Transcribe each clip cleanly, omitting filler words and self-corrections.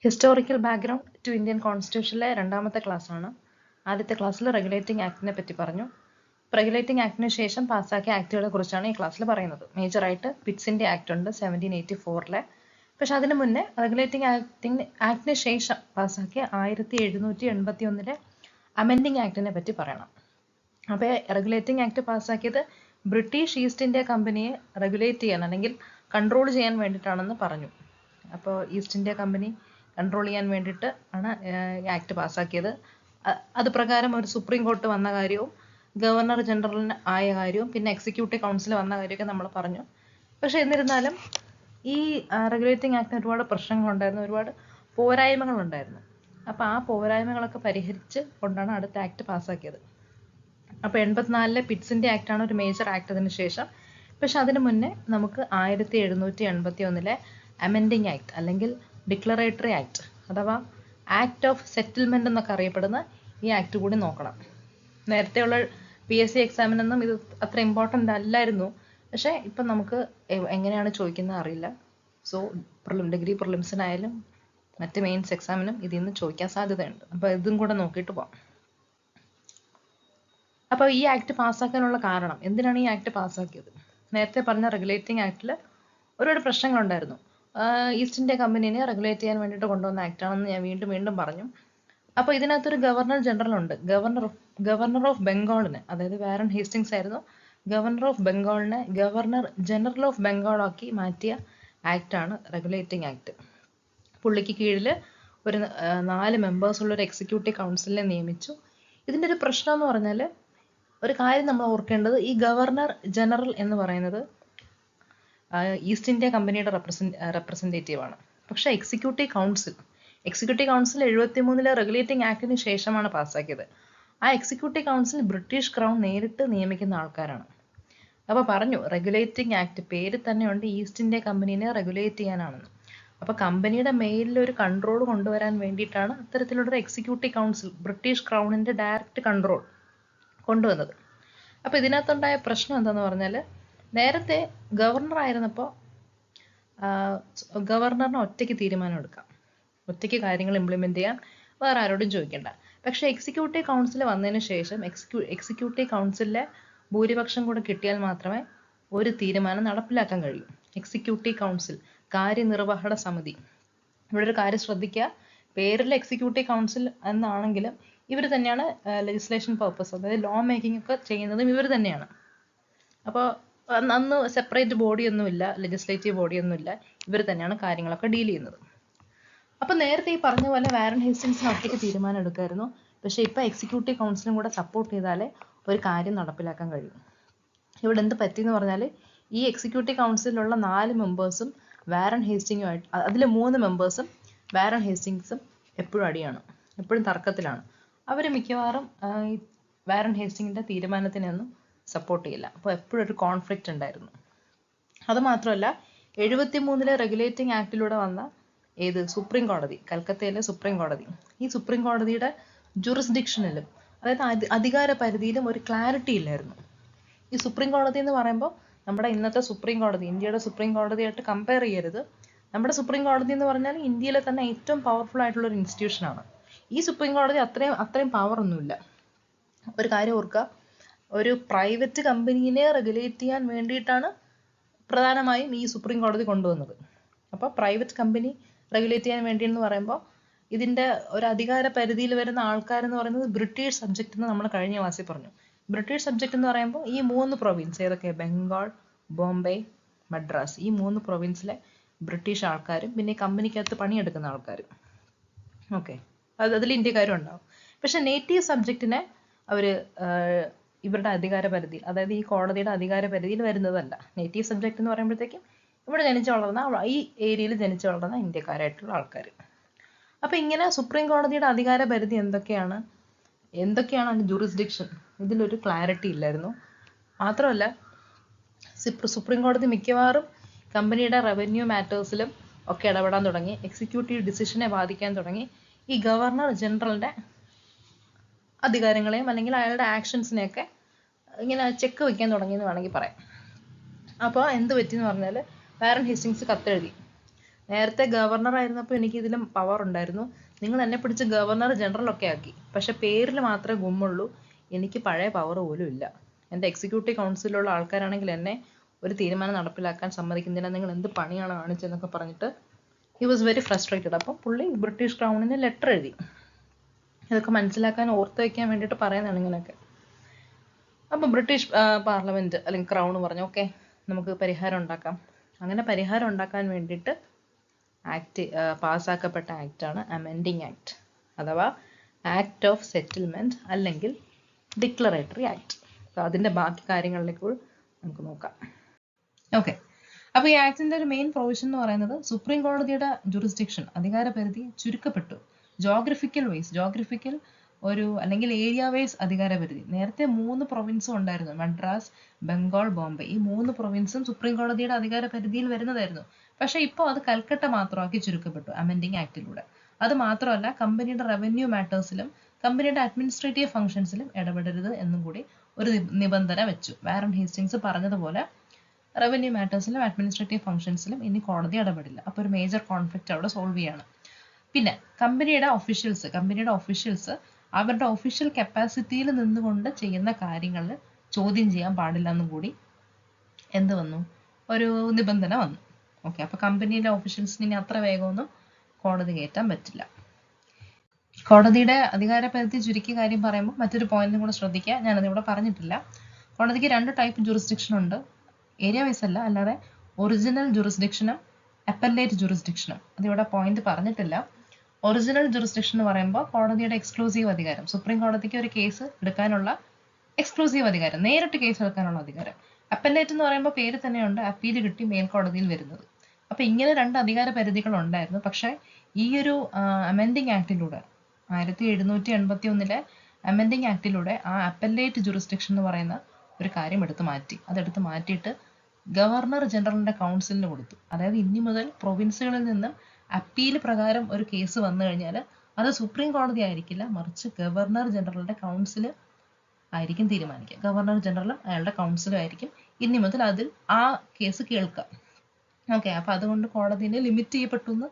Historical background to Indian കോൺസ്റ്റിറ്റ്യൂഷനിലെ രണ്ടാമത്തെ ക്ലാസ്സാണ്. ആദ്യത്തെ ക്ലാസ്സിൽ റെഗുലേറ്റിംഗ് ആക്ടിനെ പറ്റി പറഞ്ഞു. റെഗുലേറ്റിംഗ് ആക്ടിന് ശേഷം പാസ്സാക്കിയ ആക്ടുകളെ കുറിച്ചാണ് ഈ ക്ലാസ്സിൽ പറയുന്നത്. മേജറായിട്ട് പിറ്റ്സിൻ്റെ ആക്ട് ഉണ്ട് 1784. പക്ഷെ അതിന് മുന്നേ റെഗുലേറ്റിംഗ് ആക്ടിന് ശേഷം പാസ്സാക്കിയ 1781 അമെൻഡിങ് ആക്ടിനെ പറ്റി പറയണം. അപ്പോൾ റെഗുലേറ്റിംഗ് ആക്ട് പാസ്സാക്കിയത് ബ്രിട്ടീഷ് ഈസ്റ്റ് ഇന്ത്യ കമ്പനിയെ റെഗുലേറ്റ് ചെയ്യാൻ അല്ലെങ്കിൽ കൺട്രോൾ ചെയ്യാൻ വേണ്ടിയിട്ടാണെന്ന് പറഞ്ഞു. അപ്പോൾ ഈസ്റ്റ് ഇന്ത്യ കമ്പനി കൺട്രോൾ ചെയ്യാൻ വേണ്ടിയിട്ട് ആണ് ഈ ആക്ട് പാസ്സാക്കിയത്. അത് പ്രകാരം ഒരു സുപ്രീം കോർട്ട് വന്ന കാര്യവും ഗവർണർ ജനറലിന് ആയ കാര്യവും പിന്നെ എക്സിക്യൂട്ടീവ് കൗൺസിൽ വന്ന കാര്യമൊക്കെ നമ്മൾ പറഞ്ഞു. പക്ഷെ എന്നിരുന്നാലും ഈ റെഗുലേറ്റിംഗ് ആക്ടിന് ഒരുപാട് പ്രശ്നങ്ങളുണ്ടായിരുന്നു, ഒരുപാട് പോരായ്മകളുണ്ടായിരുന്നു. അപ്പോൾ ആ പോരായ്മകളൊക്കെ പരിഹരിച്ച് കൊണ്ടാണ് അടുത്ത ആക്ട് പാസ്സാക്കിയത്. അപ്പോൾ 84 പിറ്റ്സിൻ്റെ ആക്ടാണ് ഒരു മേജർ ആക്ട് അതിന് ശേഷം. പക്ഷെ അതിന് മുന്നേ നമുക്ക് 1781 അമെൻഡിങ് ആക്ട് അല്ലെങ്കിൽ ഡിക്ലറേറ്ററി ആക്ട് അഥവാ ആക്ട് ഓഫ് സെറ്റിൽമെന്റ് എന്നൊക്കെ അറിയപ്പെടുന്ന ഈ ആക്ട് കൂടി നോക്കണം. നേരത്തെയുള്ള PSC എക്സാമിനൊന്നും ഇത് അത്ര ഇമ്പോർട്ടൻ്റ് അല്ലായിരുന്നു. പക്ഷേ ഇപ്പം നമുക്ക് എങ്ങനെയാണ് ചോദിക്കുന്നത് അറിയില്ല. സോ ഡിഗ്രി പ്രിലിംസിനായാലും മറ്റ് മെയിൻസ് എക്സാമിനും ഇതിൽ നിന്ന് ചോദിക്കാൻ സാധ്യതയുണ്ട്. അപ്പോൾ ഇതും കൂടെ നോക്കിയിട്ട് പോകാം. അപ്പോൾ ഈ ആക്ട് പാസ്സാക്കാനുള്ള കാരണം, എന്തിനാണ് ഈ ആക്ട് പാസ്സാക്കിയത്? നേരത്തെ പറഞ്ഞ റെഗുലേറ്റിംഗ് ആക്ടിൽ ഒരുപാട് പ്രശ്നങ്ങളുണ്ടായിരുന്നു. ഈസ്റ്റ് ഇന്ത്യ കമ്പനീനെ റെഗുലേറ്റ് ചെയ്യാൻ വേണ്ടിയിട്ട് കൊണ്ടുവന്ന ആക്ടാണെന്ന് ഞാൻ വീണ്ടും പറഞ്ഞു. അപ്പോൾ ഇതിനകത്തൊരു ഗവർണർ ജനറൽ ഉണ്ട്. ഗവർണർ ഓഫ് ബംഗാളിനെ, അതായത് വാരൻ ഹേസ്റ്റിങ്സ് ആയിരുന്നു ഗവർണർ ഓഫ് ബംഗാളിനെ ഗവർണർ ജനറൽ ഓഫ് ബംഗാൾ ആക്കി മാറ്റിയ ആക്ടാണ് റെഗുലേറ്റിംഗ് ആക്ട്. പുള്ളിക്ക് കീഴിൽ ഒരു 4 മെമ്പേഴ്സ് ഉള്ള ഒരു എക്സിക്യൂട്ടീവ് കൗൺസിലിനെ നിയമിച്ചു. ഇതിൻ്റെ ഒരു പ്രശ്നം എന്ന് പറഞ്ഞാൽ, ഒരു കാര്യം നമ്മൾ ഓർക്കേണ്ടത്, ഈ ഗവർണർ ജനറൽ എന്ന് പറയുന്നത് ഈസ്റ്റ് ഇന്ത്യ കമ്പനിയുടെ റെപ്രസെൻറ്റേറ്റീവ് ആണ്. പക്ഷേ എക്സിക്യൂട്ടീവ് കൗൺസിൽ 73 റെഗുലേറ്റിംഗ് ആക്ടിന് ശേഷമാണ് പാസ്സാക്കിയത്. ആ എക്സിക്യൂട്ടീവ് കൗൺസിൽ ബ്രിട്ടീഷ് ക്രൗൺ നേരിട്ട് നിയമിക്കുന്ന ആൾക്കാരാണ്. അപ്പോൾ പറഞ്ഞു, റെഗുലേറ്റിംഗ് ആക്ട് പേര് തന്നെയുണ്ട് ഈസ്റ്റ് ഇന്ത്യ കമ്പനീനെ റെഗുലേറ്റ് ചെയ്യാനാണെന്ന്. അപ്പോൾ കമ്പനിയുടെ മേലിൽ ഒരു കൺട്രോൾ കൊണ്ടുവരാൻ വേണ്ടിയിട്ടാണ് അത്തരത്തിലുള്ള എക്സിക്യൂട്ടീവ് കൗൺസിൽ, ബ്രിട്ടീഷ് ക്രൗണിൻ്റെ ഡയറക്റ്റ് കൺട്രോൾ കൊണ്ടുവന്നത്. അപ്പോൾ ഇതിനകത്തുണ്ടായ പ്രശ്നം എന്താണെന്ന് പറഞ്ഞാൽ, നേരത്തെ ഗവർണർ ആയിരുന്നപ്പോൾ ഗവർണറിന് ഒറ്റയ്ക്ക് തീരുമാനം എടുക്കാം, ഒറ്റയ്ക്ക് കാര്യങ്ങൾ ഇംപ്ലിമെൻ്റ് ചെയ്യാൻ വേറെ ആരോടും ചോദിക്കേണ്ട. പക്ഷേ എക്സിക്യൂട്ടീവ് കൗൺസിൽ വന്നതിന് ശേഷം എക്സിക്യൂട്ടീവ് കൗൺസിലിലെ ഭൂരിപക്ഷം കൂടെ കിട്ടിയാൽ മാത്രമേ ഒരു തീരുമാനം നടപ്പിലാക്കാൻ കഴിയൂ. എക്സിക്യൂട്ടീവ് കൗൺസിൽ, കാര്യനിർവഹണ സമിതി. ഇവിടെ ഒരു കാര്യം ശ്രദ്ധിക്കുക, പേരിൽ എക്സിക്യൂട്ടീവ് കൗൺസിൽ എന്നാണെങ്കിലും ഇവർ തന്നെയാണ് ലെജിസ്ലേഷൻ പർപ്പസ്, അതായത് ലോ മേക്കിംഗ് ഒക്കെ ചെയ്യുന്നതും ഇവർ തന്നെയാണ്. അപ്പോൾ അന്ന് സെപ്പറേറ്റ് ബോഡിയൊന്നുമില്ല, ലെജിസ്ലേറ്റീവ് ബോഡിയൊന്നുമില്ല, ഇവർ തന്നെയാണ് കാര്യങ്ങളൊക്കെ ഡീൽ ചെയ്യുന്നത്. അപ്പോൾ നേരത്തെ ഈ പറഞ്ഞ പോലെ വാരൻ ഹേസ്റ്റിങ്സിന് ഒറ്റയ്ക്ക് തീരുമാനം എടുക്കുമായിരുന്നു. പക്ഷേ ഇപ്പോൾ എക്സിക്യൂട്ടീവ് കൗൺസിലും കൂടെ സപ്പോർട്ട് ചെയ്താലേ ഒരു കാര്യം നടപ്പിലാക്കാൻ കഴിയും. ഇവിടെ എന്ത് പറ്റിയെന്ന് പറഞ്ഞാൽ, ഈ എക്സിക്യൂട്ടീവ് കൗൺസിലുള്ള 4 മെമ്പേഴ്സും വാരൻ ഹേസ്റ്റിങ്ങുമായിട്ട്, അതിൽ 3 മെമ്പേഴ്സും വാരൻ ഹേസ്റ്റിങ്സും എപ്പോഴും അടിയാണ്, എപ്പോഴും തർക്കത്തിലാണ്. അവർ മിക്കവാറും ഈ വാരൻ ഹേസ്റ്റിങ്ങിൻ്റെ തീരുമാനത്തിനൊന്നും സപ്പോർട്ട് ചെയ്യില്ല. അപ്പോൾ എപ്പോഴും ഒരു കോൺഫ്ലിക്റ്റ് ഉണ്ടായിരുന്നു. അതുമാത്രമല്ല, 73 റെഗുലേറ്റിംഗ് ആക്ടിലൂടെ വന്ന സുപ്രീം കോടതി, കൽക്കത്തയിലെ സുപ്രീം കോടതി, ഈ സുപ്രീം കോടതിയുടെ ജുറിസ്ഡിക്ഷനിലും, അതായത് അധികാര പരിധിയിലും ഒരു ക്ലാരിറ്റി ഇല്ലായിരുന്നു. ഈ സുപ്രീം കോടതി എന്ന് പറയുമ്പോൾ നമ്മുടെ ഇന്നത്തെ സുപ്രീം കോടതി, ഇന്ത്യയുടെ സുപ്രീം കോടതിയായിട്ട് കമ്പയർ ചെയ്യരുത്. നമ്മുടെ സുപ്രീം കോടതി എന്ന് പറഞ്ഞാൽ ഇന്ത്യയിലെ തന്നെ ഏറ്റവും പവർഫുൾ ആയിട്ടുള്ള ഒരു ഇൻസ്റ്റിറ്റ്യൂഷനാണ്. ഈ സുപ്രീം കോടതി അത്രയും പവർ ഒന്നുമില്ല. ഒരു കാര്യം ഓർക്കുക, ഒരു പ്രൈവറ്റ് കമ്പനീനെ റെഗുലേറ്റ് ചെയ്യാൻ വേണ്ടിയിട്ടാണ് പ്രധാനമായും ഈ സുപ്രീം കോടതി കൊണ്ടുവന്നത്. അപ്പോൾ പ്രൈവറ്റ് കമ്പനി റെഗുലേറ്റ് ചെയ്യാൻ വേണ്ടി എന്ന് പറയുമ്പോൾ ഇതിൻ്റെ ഒരു അധികാര പരിധിയിൽ വരുന്ന ആൾക്കാരെന്ന് പറയുന്നത് ബ്രിട്ടീഷ് സബ്ജക്റ്റ് എന്ന് നമ്മൾ കഴിഞ്ഞ ക്ലാസ്സിൽ പറഞ്ഞു. ബ്രിട്ടീഷ് സബ്ജക്റ്റ് എന്ന് പറയുമ്പോൾ ഈ 3 പ്രൊവിൻസ് ഏതൊക്കെ, ബംഗാൾ, ബോംബെ, മദ്രാസ്, ഈ 3 പ്രൊവിൻസിലെ ബ്രിട്ടീഷ് ആൾക്കാരും പിന്നെ ഈ കമ്പനിക്കകത്ത് പണിയെടുക്കുന്ന ആൾക്കാരും. ഓക്കെ, അതിൽ ഇന്ത്യക്കാരും ഉണ്ടാവും. പക്ഷെ നേറ്റീവ് സബ്ജക്റ്റിനെ അവർ ഇവരുടെ അധികാര പരിധി, അതായത് ഈ കോടതിയുടെ അധികാര പരിധിയിൽ വരുന്നതല്ല. നേറ്റീവ് സബ്ജക്റ്റ് എന്ന് പറയുമ്പോഴത്തേക്കും ഇവിടെ ജനിച്ചു വളർന്ന, ഈ ഏരിയയിൽ ജനിച്ചു വളർന്ന ഇന്ത്യക്കാരായിട്ടുള്ള ആൾക്കാർ. അപ്പോൾ ഇങ്ങനെ സുപ്രീം കോടതിയുടെ അധികാര പരിധി എന്തൊക്കെയാണ് അതിൻ്റെ ജുറിസ്ഡിക്ഷൻ, ഇതിലൊരു ക്ലാരിറ്റി ഇല്ലായിരുന്നു. മാത്രമല്ല, സുപ്രീം കോടതി മിക്കവാറും കമ്പനിയുടെ റവന്യൂ മാറ്റേഴ്സിലും ഒക്കെ ഇടപെടാൻ തുടങ്ങി, എക്സിക്യൂട്ടീവ് ഡിസിഷനെ ബാധിക്കാൻ തുടങ്ങി. ഈ ഗവർണർ ജനറലിൻ്റെ അധികാരങ്ങളെയും അല്ലെങ്കിൽ അയാളുടെ ആക്ഷൻസിനെയൊക്കെ ഇങ്ങനെ ചെക്ക് വയ്ക്കാൻ തുടങ്ങിയെന്ന് വേണമെങ്കിൽ പറയാം. അപ്പോൾ എന്ത് പറ്റിയെന്ന് പറഞ്ഞാൽ, വാരൻ ഹേസ്റ്റിങ്സ് കത്തെഴുതി. നേരത്തെ ഗവർണർ ആയിരുന്നപ്പോൾ എനിക്ക് ഇതിലും പവർ ഉണ്ടായിരുന്നു. നിങ്ങൾ എന്നെ പിടിച്ച് ഗവർണർ ജനറൽ ഒക്കെ ആക്കി. പക്ഷെ പേരിൽ മാത്രമേ ഗുമ്മുള്ളൂ. എനിക്ക് പഴയ പവർ പോലും ഇല്ല. എൻ്റെ എക്സിക്യൂട്ടീവ് കൗൺസിലുള്ള ആൾക്കാരാണെങ്കിൽ എന്നെ ഒരു തീരുമാനം നടപ്പിലാക്കാൻ സമ്മതിക്കുന്നില്ല. നിങ്ങൾ എന്ത് പണിയാണ് കാണിച്ചതെന്നൊക്കെ പറഞ്ഞിട്ട് ഹി വാസ് വെരി ഫ്രസ്ട്രേറ്റഡ്. അപ്പം പുള്ളി ബ്രിട്ടീഷ് ക്രൗണിന് ലെറ്റർ എഴുതി. ഇതൊക്കെ മനസ്സിലാക്കാൻ ഓർത്ത് വയ്ക്കാൻ വേണ്ടിയിട്ട് പറയുന്നതാണ് ഇങ്ങനെയൊക്കെ. അപ്പോൾ ബ്രിട്ടീഷ് പാർലമെന്റ് അല്ലെങ്കിൽ ക്രൗൺ പറഞ്ഞു ഓക്കെ നമുക്ക് പരിഹാരം ഉണ്ടാക്കാം. അങ്ങനെ പരിഹാരം ഉണ്ടാക്കാൻ വേണ്ടിയിട്ട് ആക്ട് പാസ്സാക്കപ്പെട്ട ആക്റ്റാണ് അമെൻഡിങ് ആക്ട് അഥവാ ആക്ട് ഓഫ് സെറ്റിൽമെന്റ് അല്ലെങ്കിൽ ഡിക്ലറേറ്ററി ആക്ട്. അതിൻ്റെ ബാക്കി കാര്യങ്ങളിലേക്ക് നമുക്ക് നോക്കാം. ഓക്കെ, അപ്പോൾ ഈ ആക്ടിന്റെ ഒരു മെയിൻ പ്രൊവിഷൻ എന്ന് പറയുന്നത് സുപ്രീം കോടതിയുടെ ജുറിസ്ഡിക്ഷൻ അധികാരപരിധി ചുരുക്കപ്പെട്ടു. ജോഗ്രഫിക്കൽ ഒരു അല്ലെങ്കിൽ ഏരിയ വൈസ് അധികാരപരിധി. നേരത്തെ 3 പ്രൊവിൻസും ഉണ്ടായിരുന്നു, മദ്രാസ്, ബംഗാൾ, ബോംബെ. ഈ 3 പ്രൊവിൻസും സുപ്രീം കോടതിയുടെ അധികാരപരിധിയിൽ വരുന്നതായിരുന്നു. പക്ഷേ ഇപ്പോൾ അത് കൽക്കട്ട മാത്രമാക്കി ചുരുക്കപ്പെട്ടു അമെൻഡിങ് ആക്ടിലൂടെ. അത് മാത്രമല്ല, കമ്പനിയുടെ റവന്യൂ മാറ്റേഴ്സിലും കമ്പനിയുടെ അഡ്മിനിസ്ട്രേറ്റീവ് ഫംഗ്ഷൻസിലും ഇടപെടരുത് എന്നും കൂടി ഒരു നിബന്ധന വെച്ചു. വാറൻ ഹേസ്റ്റിങ്സ് പറഞ്ഞതുപോലെ റവന്യൂ മാറ്റേഴ്സിലും അഡ്മിനിസ്ട്രേറ്റീവ് ഫംഗ്ഷൻസിലും ഇനി കോടതി ഇടപെടില്ല. അപ്പോൾ ഒരു മേജർ കോൺഫ്ലിക്റ്റ് അവിടെ സോൾവ് ചെയ്യാണ്. പിന്നെ കമ്പനിയുടെ ഒഫീഷ്യൽസ് അവരുടെ ഒഫീഷ്യൽ കപ്പാസിറ്റിയിൽ നിന്നുകൊണ്ട് ചെയ്യുന്ന കാര്യങ്ങളിൽ ചോദ്യം ചെയ്യാൻ പാടില്ല എന്നും കൂടി എന്ത് വന്നു, ഒരു നിബന്ധന വന്നു. ഓക്കെ, അപ്പോൾ കമ്പനിയിലെ ഒഫീഷ്യൽസിന് ഇനി അത്ര വേഗമൊന്നും കോടതി കയറ്റാൻ പറ്റില്ല. കോടതിയുടെ അധികാരപരിധി ചുരുക്കിയ കാര്യം പറയുമ്പോൾ മറ്റൊരു പോയിന്റും കൂടെ ശ്രദ്ധിക്കുക, ഞാനതിവിടെ പറഞ്ഞിട്ടില്ല. കോടതിക്ക് 2 ടൈപ്പ് ജുറിസ്ഡിക്ഷൻ ഉണ്ട്. ഏരിയ വൈസ് അല്ല, അല്ലാതെ ഒറിജിനൽ ജുറിസ്ഡിക്ഷനും അപ്പല്ലേറ്റ് ജുറിസ്ഡിക്ഷനും. അതിവിടെ പോയിന്റ് പറഞ്ഞിട്ടില്ല. ഒറിജിനൽ ജുറിസ്ഡിക്ഷൻ എന്ന് പറയുമ്പോൾ കോടതിയുടെ എക്സ്ക്ലൂസീവ് അധികാരം, സുപ്രീം കോടതിക്ക് ഒരു കേസ് എടുക്കാനുള്ള എക്സ്ക്ലൂസീവ് അധികാരം, നേരിട്ട് കേസ് എടുക്കാനുള്ള അധികാരം. അപ്പല്ലേറ്റ് എന്ന് പറയുമ്പോൾ പേര് തന്നെയുണ്ട്, അപ്പീൽ കിട്ടി മേൽക്കോടതിയിൽ വരുന്നത്. അപ്പൊ ഇങ്ങനെ 2 അധികാര പരിധികൾ ഉണ്ടായിരുന്നു. പക്ഷേ ഈ ഒരു അമെൻഡിങ് ആക്ടിലൂടെ 1781 അമെൻഡിങ് ആക്ടിലൂടെ ആ അപ്പല്ലേറ്റ് ജുറിസ്ഡിക്ഷൻ എന്ന് പറയുന്ന ഒരു കാര്യം അതെടുത്ത് മാറ്റിയിട്ട് ഗവർണർ ജനറലിന്റെ കൗൺസിലിന് കൊടുത്തു. അതായത് ഇനി മുതൽ പ്രൊവിൻസുകളിൽ നിന്നും അപ്പീൽ പ്രകാരം ഒരു കേസ് വന്നു കഴിഞ്ഞാൽ അത് സുപ്രീം കോടതി ആയിരിക്കില്ല, മറിച്ച് ഗവർണർ ജനറലിന്റെ കൗൺസിൽ ആയിരിക്കും തീരുമാനിക്കുക. ഗവർണർ ജനറലും അയാളുടെ കൗൺസിലും ആയിരിക്കും ഇനി മുതൽ അതിൽ ആ കേസ് കേൾക്കുക. ഓക്കെ, അപ്പൊ അതുകൊണ്ട് കോടതിനെ ലിമിറ്റ് ചെയ്യപ്പെട്ടു എന്ന്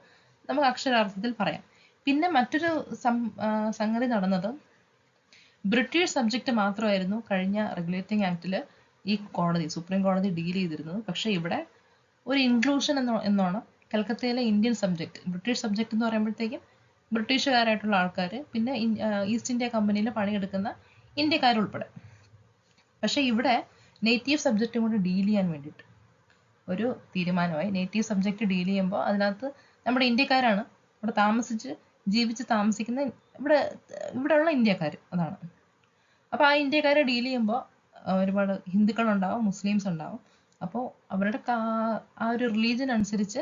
നമുക്ക് അക്ഷരാർത്ഥത്തിൽ പറയാം. പിന്നെ മറ്റൊരു സംഗതി നടന്നത്, ബ്രിട്ടീഷ് സബ്ജക്റ്റ് മാത്രമായിരുന്നു കഴിഞ്ഞ റെഗുലേറ്റിംഗ് ആക്ടിൽ ഈ സുപ്രീം കോടതി ഡീൽ ചെയ്തിരുന്നത്. പക്ഷേ ഇവിടെ ഒരു ഇൻക്ലൂഷൻ എന്നോണം കൽക്കത്തയിലെ ഇന്ത്യൻ സബ്ജക്റ്റ്, ബ്രിട്ടീഷ് സബ്ജക്റ്റ് എന്ന് പറയുമ്പോഴത്തേക്കും ബ്രിട്ടീഷുകാരായിട്ടുള്ള ആൾക്കാർ, പിന്നെ ഈസ്റ്റ് ഇന്ത്യ കമ്പനിയിൽ പണിയെടുക്കുന്ന ഇന്ത്യക്കാരുൾപ്പെടെ. പക്ഷേ ഇവിടെ നേറ്റീവ് സബ്ജക്റ്റും കൂടി ഡീൽ ചെയ്യാൻ വേണ്ടിയിട്ട് ഒരു തീരുമാനമായി. നേറ്റീവ് സബ്ജക്റ്റ് ഡീൽ ചെയ്യുമ്പോൾ അതിനകത്ത് നമ്മുടെ ഇന്ത്യക്കാരാണ്, ഇവിടെ ജീവിച്ച് താമസിക്കുന്ന ഇവിടെയുള്ള ഇന്ത്യക്കാർ, അതാണ്. അപ്പോൾ ആ ഇന്ത്യക്കാരെ ഡീൽ ചെയ്യുമ്പോൾ ഒരുപാട് ഹിന്ദുക്കളുണ്ടാവും, മുസ്ലിംസ് ഉണ്ടാവും. അപ്പോൾ അവരുടെ ആ ഒരു റിലീജിയൻ അനുസരിച്ച്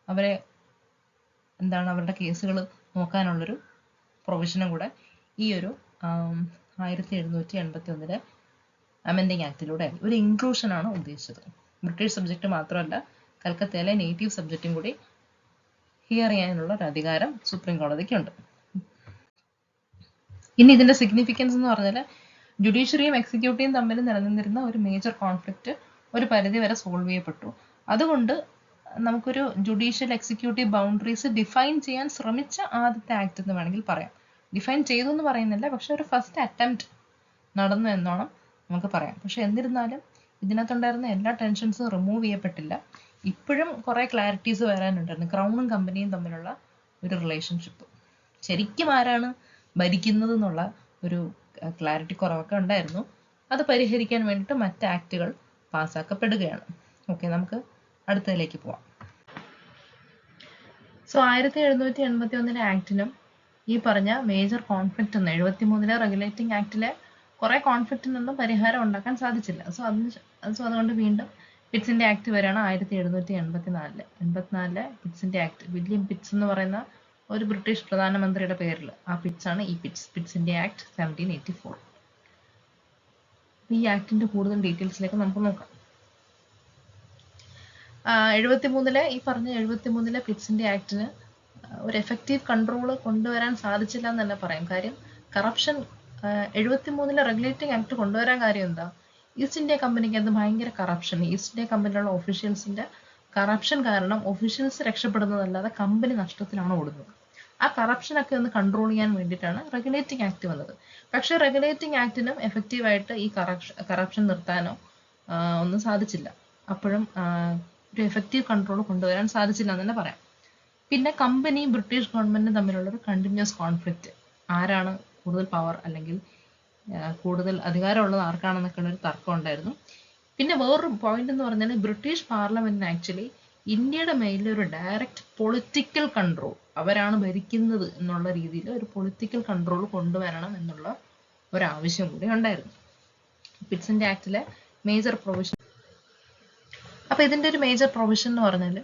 അവരുടെ കേസുകൾ നോക്കാനുള്ളൊരു പ്രൊവിഷനും കൂടെ ഈ ഒരു 1781 അമെൻഡിങ് ആക്ടിലൂടെ ഒരു ഇൻക്ലൂഷനാണ് ഉദ്ദേശിച്ചത്. ബ്രിട്ടീഷ് സബ്ജക്റ്റ് മാത്രമല്ല, കൽക്കത്തയിലെ നേറ്റീവ് സബ്ജക്റ്റും കൂടി ഹിയർ ചെയ്യാനുള്ള ഒരു അധികാരം സുപ്രീം കോടതിക്കുണ്ട്. ഇനി ഇതിന്റെ സിഗ്നിഫിക്കൻസ് എന്ന് പറഞ്ഞാൽ ജുഡീഷ്യറിയും എക്സിക്യൂട്ടീവും തമ്മിൽ നിലനിന്നിരുന്ന ഒരു മേജർ കോൺഫ്ലിക്റ്റ് ഒരു പരിധി വരെ സോൾവ് ചെയ്യപ്പെട്ടു. അതുകൊണ്ട് നമുക്കൊരു ജുഡീഷ്യൽ എക്സിക്യൂട്ടീവ് ബൗണ്ടറീസ് ഡിഫൈൻ ചെയ്യാൻ ശ്രമിച്ച ആദ്യത്തെ ആക്ട് എന്ന് വേണമെങ്കിൽ പറയാം. ഡിഫൈൻ ചെയ്തു എന്ന് പറയുന്നില്ല, പക്ഷെ ഒരു ഫസ്റ്റ് അറ്റംപ്റ്റ് നടന്നു എന്നോണം നമുക്ക് പറയാം. പക്ഷെ എന്നിരുന്നാലും ഇതിനകത്തുണ്ടായിരുന്ന എല്ലാ ടെൻഷൻസും റിമൂവ് ചെയ്യപ്പെട്ടില്ല. ഇപ്പോഴും കുറെ ക്ലാരിറ്റീസ് വരാനുണ്ടായിരുന്നു. ക്രൗണും കമ്പനിയും തമ്മിലുള്ള ഒരു റിലേഷൻഷിപ്പ്, ശരിക്കും ആരാണ് ഭരിക്കുന്നത് എന്നുള്ള ഒരു ക്ലാരിറ്റി കുറവൊക്കെ ഉണ്ടായിരുന്നു. അത് പരിഹരിക്കാൻ വേണ്ടിയിട്ട് മറ്റ് ആക്ടുകൾ പാസ്സാക്കപ്പെടുകയാണ്. ഓക്കെ, നമുക്ക് അടുത്തതിലേക്ക് പോവാം. സോ 1781 ആക്ടിനും ഈ പറഞ്ഞ മേജർ കോൺഫ്ലിക്റ്റ് 73 റെഗുലേറ്റിംഗ് ആക്ടിലെ കുറെ കോൺഫ്ലിക്റ്റിനൊന്നും പരിഹാരം ഉണ്ടാക്കാൻ സാധിച്ചില്ല. അതുകൊണ്ട് വീണ്ടും പിറ്റ്സിന്റെ ആക്ട് വരെയാണ് 1784 പിറ്റ്സിന്റെ ആക്ട്. വില്യം പിറ്റ്സ് എന്ന് പറയുന്ന ഒരു ബ്രിട്ടീഷ് പ്രധാനമന്ത്രിയുടെ പേരിൽ ആ പിറ്റ്സാണ് ഈ പിറ്റ്സിന്റെ ആക്ട് 1784. ഈ ആക്ടിന്റെ കൂടുതൽ ഡീറ്റെയിൽസിലേക്ക് നമുക്ക് നോക്കാം. 73 പിറ്റ്സിന്റെ ആക്ടിന് ഒരു എഫക്റ്റീവ് കൺട്രോൾ കൊണ്ടുവരാൻ സാധിച്ചില്ല എന്ന് തന്നെ പറയാം. കാര്യം കറപ്ഷൻ 73 റെഗുലേറ്റിംഗ് ആക്ട് കൊണ്ടുവരാൻ കാര്യം എന്താ, ഈസ്റ്റ് ഇന്ത്യ കമ്പനിക്ക് അത് ഭയങ്കര കറപ്ഷൻ, ഈസ്റ്റ് ഇന്ത്യ കമ്പനിയിലുള്ള ഒഫീഷ്യൽസിന്റെ കറപ്ഷൻ കാരണം ഒഫീഷ്യൽസ് രക്ഷപ്പെടുന്നതല്ലാതെ കമ്പനി നഷ്ടത്തിലാണ് ഓടുന്നത്. ആ കറപ്ഷനൊക്കെ ഒന്ന് കൺട്രോൾ ചെയ്യാൻ വേണ്ടിയിട്ടാണ് റെഗുലേറ്റിംഗ് ആക്ട് വന്നത്. പക്ഷേ റെഗുലേറ്റിംഗ് ആക്ടിനും എഫക്റ്റീവായിട്ട് ഈ കറപ്ഷൻ നിർത്താനോ ഒന്നും സാധിച്ചില്ല. അപ്പോഴും ഒരു എഫക്റ്റീവ് കൺട്രോൾ കൊണ്ടുവരാൻ സാധിച്ചില്ല എന്ന് തന്നെ പറയാം. പിന്നെ കമ്പനിയും ബ്രിട്ടീഷ് ഗവൺമെന്റും തമ്മിലുള്ള ഒരു കണ്ടിന്യൂസ് കോൺഫ്ലിക്റ്റ്, ആരാണ് കൂടുതൽ പവർ അല്ലെങ്കിൽ കൂടുതൽ അധികാരമുള്ളത് ആർക്കാണെന്നൊക്കെയുള്ള ഒരു തർക്കം ഉണ്ടായിരുന്നു. പിന്നെ വേറൊരു പോയിന്റ് എന്ന് പറഞ്ഞാൽ ബ്രിട്ടീഷ് പാർലമെന്റിന് ആക്ച്വലി ഇന്ത്യയുടെ മേലിൽ ഒരു ഡയറക്റ്റ് പൊളിറ്റിക്കൽ കൺട്രോൾ, അവരാണ് ഭരിക്കുന്നത് എന്നുള്ള രീതിയിൽ ഒരു പൊളിറ്റിക്കൽ കൺട്രോൾ കൊണ്ടുവരണം എന്നുള്ള ഒരാവശ്യം കൂടി ഉണ്ടായിരുന്നു പിറ്റ്സിന്റെ ആക്ടിലെ മേജർ പ്രൊവിഷൻ. അപ്പൊ ഇതിന്റെ ഒരു മേജർ പ്രൊവിഷൻ എന്ന് പറഞ്ഞാൽ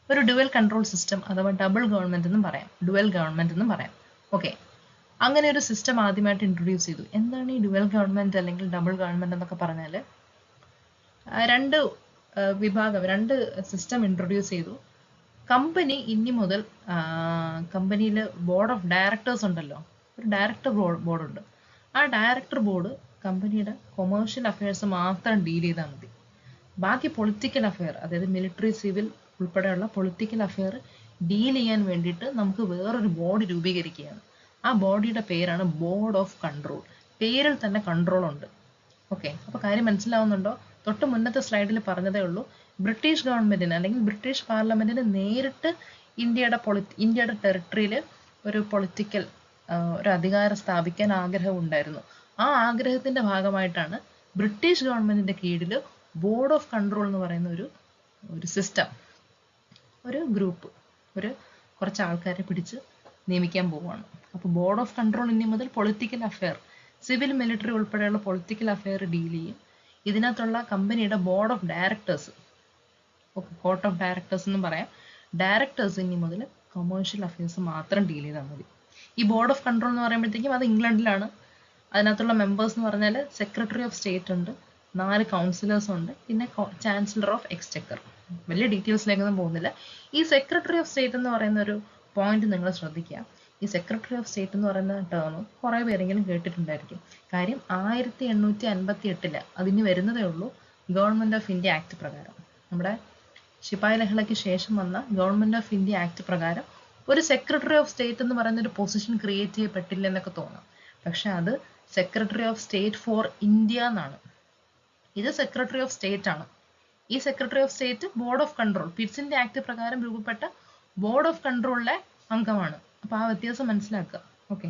ഒരു ഡുവൽ കൺട്രോൾ സിസ്റ്റം അഥവാ ഡബിൾ ഗവൺമെന്റ് എന്നും പറയാം, ഡുവൽ ഗവൺമെന്റ് എന്നും പറയാം. ഓക്കെ, അങ്ങനെ ഒരു സിസ്റ്റം ആദ്യമായിട്ട് ഇൻട്രൊഡ്യൂസ് ചെയ്തു. എന്താണ് ഈ ഡുവൽ ഗവൺമെന്റ് അല്ലെങ്കിൽ ഡബിൾ ഗവൺമെന്റ് എന്നൊക്കെ പറഞ്ഞാൽ രണ്ട് സിസ്റ്റം ഇൻട്രൊഡ്യൂസ് ചെയ്തു. കമ്പനി ഇനി മുതൽ കമ്പനിയിൽ ബോർഡ് ഓഫ് ഡയറക്ടേഴ്സ് ഉണ്ടല്ലോ, ഒരു ഡയറക്ടർ ബോർഡുണ്ട്. ആ ഡയറക്ടർ ബോർഡ് കമ്പനിയുടെ കൊമേഴ്ഷ്യൽ അഫയേഴ്സ് മാത്രം ഡീൽ ചെയ്താൽ മതി. ബാക്കി പൊളിറ്റിക്കൽ അഫെയർ, അതായത് മിലിറ്ററി, സിവിൽ ഉൾപ്പെടെയുള്ള പൊളിറ്റിക്കൽ അഫെയർ ഡീൽ ചെയ്യാൻ വേണ്ടിയിട്ട് നമുക്ക് വേറൊരു ബോർഡ് രൂപീകരിക്കുകയാണ്. ആ ബോഡിയുടെ പേരാണ് ബോർഡ് ഓഫ് കൺട്രോൾ. പേരിൽ തന്നെ കൺട്രോൾ ഉണ്ട്. ഓക്കെ, അപ്പോൾ കാര്യം മനസ്സിലാവുന്നുണ്ടോ? തൊട്ട് മുന്നത്തെ സ്ലൈഡിൽ പറഞ്ഞതേ ഉള്ളൂ, ബ്രിട്ടീഷ് ഗവൺമെന്റിന് അല്ലെങ്കിൽ ബ്രിട്ടീഷ് പാർലമെന്റിന് നേരിട്ട് ഇന്ത്യയുടെ ടെറിട്ടറിയിൽ ഒരു പൊളിറ്റിക്കൽ ഒരു അധികാരം സ്ഥാപിക്കാൻ ആഗ്രഹം ഉണ്ടായിരുന്നു. ആ ആഗ്രഹത്തിന്റെ ഭാഗമായിട്ടാണ് ബ്രിട്ടീഷ് ഗവൺമെന്റിന്റെ കീഴിൽ ബോർഡ് ഓഫ് കൺട്രോൾ എന്ന് പറയുന്ന ഒരു സിസ്റ്റം, ഒരു ഗ്രൂപ്പ്, കുറച്ച് ആൾക്കാരെ പിടിച്ച് നിയമിക്കാൻ പോവുകയാണ്. അപ്പോൾ ബോർഡ് ഓഫ് കൺട്രോൾ ഇനി മുതൽ പൊളിറ്റിക്കൽ അഫെയർ, സിവിൽ, മിലിറ്ററി ഉൾപ്പെടെയുള്ള പൊളിറ്റിക്കൽ അഫെയർ ഡീൽ ചെയ്യും. ഇതിനകത്തുള്ള കമ്പനിയുടെ board of directors, court of directors എന്നും പറയാം, ഡയറക്ടേഴ്സ് ഇനി മുതൽ കൊമേഴ്ഷ്യൽ അഫെയർസ് മാത്രം ഡീൽ ചെയ്താൽ മതി. ഈ ബോർഡ് ഓഫ് കൺട്രോൾ എന്ന് പറയുമ്പോഴത്തേക്കും അത് ഇംഗ്ലണ്ടിലാണ്. അതിനകത്തുള്ള മെമ്പേഴ്സ് എന്ന് പറഞ്ഞാൽ സെക്രട്ടറി ഓഫ് സ്റ്റേറ്റ് ഉണ്ട്, 4 കൗൺസിലേഴ്സ് ഉണ്ട്, പിന്നെ ചാൻസലർ ഓഫ് എക്സ്ചക്കർ. വലിയ ഡീറ്റെയിൽസിലേക്കൊന്നും പോകുന്നില്ല. ഈ സെക്രട്ടറി ഓഫ് സ്റ്റേറ്റ് എന്ന് പറയുന്ന ഒരു പോയിന്റ് നിങ്ങൾ ശ്രദ്ധിക്കുക. ഈ സെക്രട്ടറി ഓഫ് സ്റ്റേറ്റ് എന്ന് പറയുന്ന ടേം കുറേ പേരെങ്കിലും കേട്ടിട്ടുണ്ടായിരിക്കും. കാര്യം 1858 അതിന് വരുന്നതേ ഉള്ളൂ ഗവൺമെന്റ് ഓഫ് ഇന്ത്യ ആക്ട് പ്രകാരം. നമ്മുടെ ശിപായി ലഹളയ്ക്ക് ശേഷം വന്ന ഗവൺമെന്റ് ഓഫ് ഇന്ത്യ ആക്ട് പ്രകാരം ഒരു സെക്രട്ടറി ഓഫ് സ്റ്റേറ്റ് എന്ന് പറയുന്ന ഒരു പൊസിഷൻ ക്രിയേറ്റ് ചെയ്യപ്പെട്ടില്ല എന്നൊക്കെ തോന്നാം. പക്ഷെ അത് secretary of state for India എന്നാണ്. ഇത് സെക്രട്ടറി ഓഫ് സ്റ്റേറ്റ് ആണ്. ഈ secretary of state board of control, പിറ്റ്സിന്റെ ആക്ട് പ്രകാരം രൂപപ്പെട്ട ബോർഡ് ഓഫ് കൺട്രോളിലെ അംഗമാണ്. അപ്പൊ ആ വ്യത്യാസം മനസ്സിലാക്കുക. ഓക്കെ,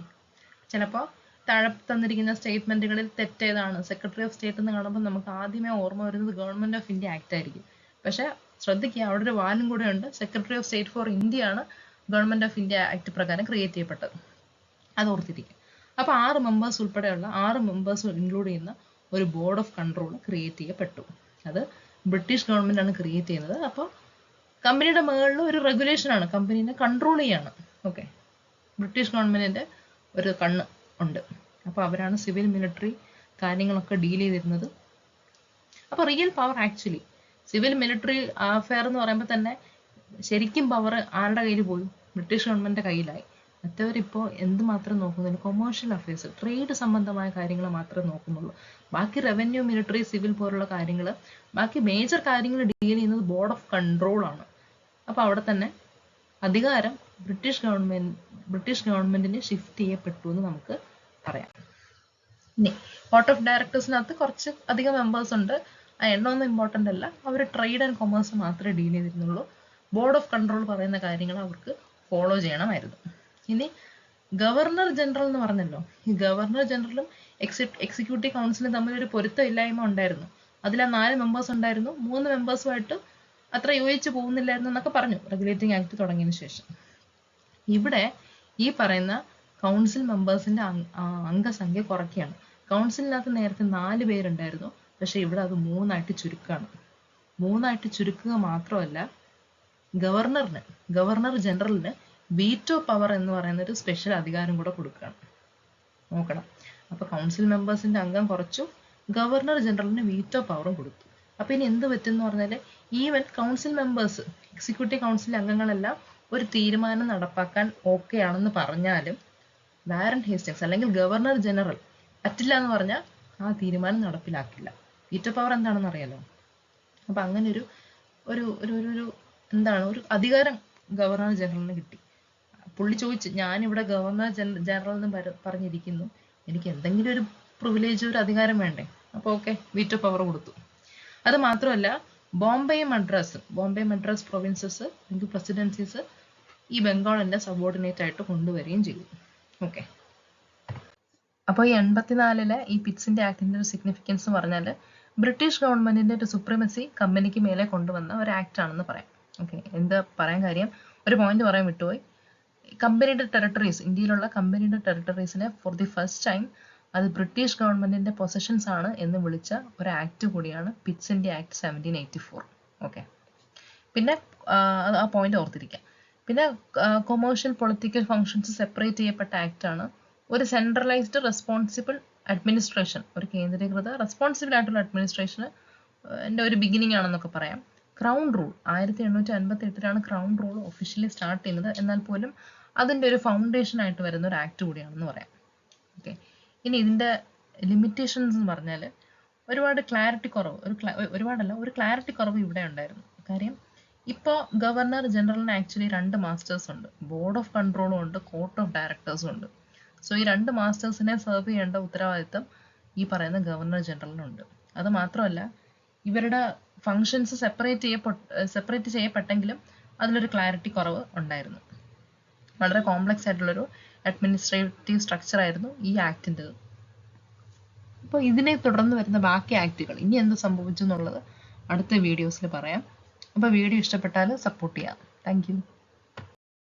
ചിലപ്പോൾ താഴെ തന്നിരിക്കുന്ന സ്റ്റേറ്റ്മെന്റുകളിൽ തെറ്റേതാണ്, സെക്രട്ടറി ഓഫ് സ്റ്റേറ്റ് എന്ന് കാണുമ്പോൾ നമുക്ക് ആദ്യമേ ഓർമ്മ വരുന്നത് ഗവൺമെന്റ് ഓഫ് ഇന്ത്യ ആക്ട് ആയിരിക്കും. പക്ഷെ ശ്രദ്ധിക്കുക, അവിടെ ഒരു വാലും കൂടെ ഉണ്ട്. Secretary of state for India ആണ് ഗവൺമെന്റ് ഓഫ് ഇന്ത്യ ആക്ട് പ്രകാരം ക്രിയേറ്റ് ചെയ്യപ്പെട്ടത്. അത് ഓർത്തിരിക്കുക. അപ്പൊ 6 മെമ്പേഴ്സ് ഉൾപ്പെടെയുള്ള 6 മെമ്പേഴ്സ് ഇൻക്ലൂഡ് ചെയ്യുന്ന ഒരു ബോർഡ് ഓഫ് കൺട്രോൾ ക്രിയേറ്റ് ചെയ്യപ്പെട്ടു. അത് ബ്രിട്ടീഷ് ഗവൺമെന്റ് ആണ് ക്രിയേറ്റ് ചെയ്യുന്നത്. അപ്പോൾ കമ്പനിയുടെ മുകളിൽ ഒരു റെഗുലേഷൻ ആണ്, കമ്പനീനെ കൺട്രോൾ ചെയ്യാണ്. ഓക്കെ, ബ്രിട്ടീഷ് ഗവൺമെന്റിന്റെ ഒരു കണ്ണ് ഉണ്ട്. അപ്പോൾ അവരാണ് സിവിൽ, മിലിറ്ററി കാര്യങ്ങളൊക്കെ ഡീൽ ചെയ്തിരുന്നത്. അപ്പോൾ real power actually civil, military affair എന്ന് പറയുമ്പോൾ തന്നെ ശരിക്കും പവർ ആരുടെ കയ്യിൽ പോയി? ബ്രിട്ടീഷ് ഗവൺമെന്റിന്റെ കയ്യിലായി. മറ്റവരിപ്പോൾ എന്തുമാത്രം നോക്കുന്നില്ല, കൊമേഴ്ഷ്യൽ അഫെയർസ്, ട്രേഡ് സംബന്ധമായ കാര്യങ്ങൾ മാത്രമേ നോക്കുന്നുള്ളൂ. ബാക്കി റവന്യൂ, മിലിറ്ററി, സിവിൽ പോലുള്ള കാര്യങ്ങൾ, ബാക്കി മേജർ കാര്യങ്ങൾ ഡീൽ ചെയ്യുന്നത് ബോർഡ് ഓഫ് കൺട്രോൾ ആണ്. അപ്പോൾ അവിടെ തന്നെ അധികാരം ബ്രിട്ടീഷ് ഗവൺമെന്റിന് ഷിഫ്റ്റ് ചെയ്യപ്പെട്ടു എന്ന് നമുക്ക് പറയാം. ഇനി ബോർഡ് ഓഫ് ഡയറക്ടേഴ്സിനകത്ത് കുറച്ച് അധികം മെമ്പേഴ്സ് ഉണ്ട്. ആ എണ്ണമൊന്നും ഇമ്പോർട്ടൻ്റ് അല്ല. അവർ ട്രേഡ് ആൻഡ് കൊമേഴ്സ് മാത്രമേ ഡീൽ ചെയ്തിരുന്നുള്ളൂ. ബോർഡ് ഓഫ് കൺട്രോൾ പറയുന്ന കാര്യങ്ങൾ അവർക്ക് ഫോളോ ചെയ്യണമായിരുന്നു. ഇനി ഗവർണർ ജനറൽ എന്ന് പറഞ്ഞല്ലോ, ഈ ഗവർണർ ജനറലും എക്സിക്യൂട്ടീവ് കൗൺസിലും തമ്മിൽ ഒരു പൊരുത്തമില്ലായ്മ ഉണ്ടായിരുന്നു. അതിൽ 4 മെമ്പേഴ്സ് ഉണ്ടായിരുന്നു, 3 മെമ്പേഴ്സുമായിട്ട് അത്ര യോജിച്ച് പോകുന്നില്ലായിരുന്നു എന്നൊക്കെ പറഞ്ഞു റെഗുലേറ്റിംഗ് ആക്ട് തുടങ്ങിയതിന് ശേഷം. ഇവിടെ ഈ പറയുന്ന കൗൺസിൽ മെമ്പേഴ്സിന്റെ അംഗസംഖ്യ കുറയ്ക്കുകയാണ്. കൗൺസിലിനകത്ത് നേരത്തെ 4 പേരുണ്ടായിരുന്നു, പക്ഷെ ഇവിടെ അത് 3 ആയിട്ട് ചുരുക്കുകയാണ്. 3 ആയിട്ട് ചുരുക്കുക മാത്രമല്ല, ഗവർണർ ജനറലിന് വീറ്റോ പവർ എന്ന് പറയുന്ന ഒരു സ്പെഷ്യൽ അധികാരം കൂടെ കൊടുക്കുകയാണ്. നോക്കണം, അപ്പൊ കൗൺസിൽ മെമ്പേഴ്സിന്റെ അംഗം കുറച്ചു, ഗവർണർ ജനറലിന് വീറ്റോ പവറും കൊടുത്തു. അപ്പൊ ഇനി എന്ത് പറ്റുമെന്ന് പറഞ്ഞാല്, even council members, executive council അംഗങ്ങളെല്ലാം ഒരു തീരുമാനം നടപ്പാക്കാൻ ഓക്കെ ആണെന്ന് പറഞ്ഞാലും വാറൻ ഹേസ്റ്റിങ്സ് അല്ലെങ്കിൽ ഗവർണർ ജനറൽ പറ്റില്ല എന്ന് പറഞ്ഞാൽ ആ തീരുമാനം നടപ്പിലാക്കില്ല. വീറ്റോ പവർ എന്താണെന്ന് അറിയാലോ. അപ്പൊ അങ്ങനെ ഒരു ഒരു ഒരു ഒരു എന്താണ് ഒരു അധികാരം ഗവർണർ ജനറലിന് കിട്ടി. പുള്ളി ചോദിച്ചു, ഞാനിവിടെ ഗവർണർ ജനറൽ എന്ന് പറഞ്ഞിരിക്കുന്നു, എനിക്ക് എന്തെങ്കിലും ഒരു പ്രിവിലേജ്, ഒരു അധികാരം വേണ്ടേ? അപ്പോൾ ഓക്കെ, വീറ്റോ പവർ കൊടുത്തു. അത് മാത്രമല്ല, ബോംബെ മദ്രാസ് പ്രൊവിൻസസ് അല്ലെങ്കിൽ പ്രസിഡൻസീസ് ഈ ബംഗാളിന്റെ സബോർഡിനേറ്റ് ആയിട്ട് കൊണ്ടുവരികയും ചെയ്തു. ഓക്കെ. അപ്പോൾ ഈ 84-ലെ ഈ പിറ്റ്സിന്റെ ആക്ടിന്റെ ഒരു സിഗ്നിഫിക്കൻസ് എന്ന് പറഞ്ഞാൽ ബ്രിട്ടീഷ് ഗവൺമെന്റിന്റെ ഒരു സുപ്രീമസി കമ്പനിക്ക് മേലെ കൊണ്ടുവന്ന ഒരു ആക്ട് ആണെന്ന് പറയാം. ഓക്കെ. എന്താ പറയാൻ കാര്യം, ഒരു പോയിന്റ് പറയാൻ വിട്ടുപോയി. കമ്പനിയുടെ ടെറിട്ടറീസ്, ഇന്ത്യയിലുള്ള കമ്പനിയുടെ ടെറിട്ടറീസിനെ ഫോർ ദി ഫസ്റ്റ് ടൈം അത് ബ്രിട്ടീഷ് ഗവൺമെന്റിന്റെ പൊസഷൻസ് ആണ് എന്ന് വിളിച്ച ഒരു ആക്ട് കൂടിയാണ് പിറ്റ്സിന്റെ ആക്ട് 1784. ഓക്കെ. പിന്നെ ആ പോയിന്റ് ഓർത്തിരിക്കാം. പിന്നെ കൊമേഴ്ഷ്യൽ പൊളിറ്റിക്കൽ ഫങ്ഷൻസ് സെപ്പറേറ്റ് ചെയ്യപ്പെട്ട ആക്ട് ആണ്. ഒരു സെൻട്രലൈസ്ഡ് റെസ്പോൺസിബിൾ അഡ്മിനിസ്ട്രേഷൻ, ഒരു കേന്ദ്രീകൃത റെസ്പോൺസിബിൾ ആയിട്ടുള്ള അഡ്മിനിസ്ട്രേഷന് ഒരു ബിഗിനിങ് ആണെന്നൊക്കെ പറയാം. ക്രൗൺ റൂൾ 1858-ലാണ് ക്രൗൺ റൂൾ ഒഫീഷ്യലി സ്റ്റാർട്ട് ചെയ്യുന്നത്. എന്നാൽ പോലും അതിൻ്റെ ഒരു ഫൗണ്ടേഷൻ ആയിട്ട് വരുന്ന ഒരു ആക്ട് കൂടിയാണെന്ന് പറയാം. ഓക്കെ. ഇനി ഇതിൻ്റെ ലിമിറ്റേഷൻസ് എന്ന് പറഞ്ഞാൽ ഒരുപാട് ക്ലാരിറ്റി കുറവ്, ഒരു ക്ലാരിറ്റി കുറവ് ഇവിടെ ഉണ്ടായിരുന്നു. കാര്യം ഇപ്പോൾ ഗവർണർ ജനറലിന് ആക്ച്വലി 2 മാസ്റ്റേഴ്സ് ഉണ്ട്. ബോർഡ് ഓഫ് കൺട്രോളും ഉണ്ട്, കോർട്ട് ഓഫ് ഡയറക്ടേഴ്സും ഉണ്ട്. സോ ഈ 2 മാസ്റ്റേഴ്സിനെ സെർവ് ചെയ്യേണ്ട ഉത്തരവാദിത്തം ഈ പറയുന്ന ഗവർണർ ജനറലിനുണ്ട്. അത് മാത്രമല്ല, ഇവരുടെ ഫങ്ഷൻസ് സെപ്പറേറ്റ് ചെയ്യപ്പെട്ടെങ്കിലും അതിലൊരു ക്ലാരിറ്റി കുറവ് ഉണ്ടായിരുന്നു. വളരെ കോംപ്ലക്സ് ആയിട്ടുള്ളൊരു അഡ്മിനിസ്ട്രേറ്റീവ് സ്ട്രക്ചർ ആയിരുന്നു ഈ ആക്ടിൻ്റെത്. അപ്പോൾ ഇതിനെ തുടർന്ന് വരുന്ന ബാക്കി ആക്ടുകൾ ഇനി എന്ത് സംഭവിച്ചു എന്നുള്ളത് അടുത്ത വീഡിയോസിൽ പറയാം. അപ്പോൾ വീഡിയോ ഇഷ്ടപ്പെട്ടാൽ സപ്പോർട്ട് ചെയ്യാം. Thank you.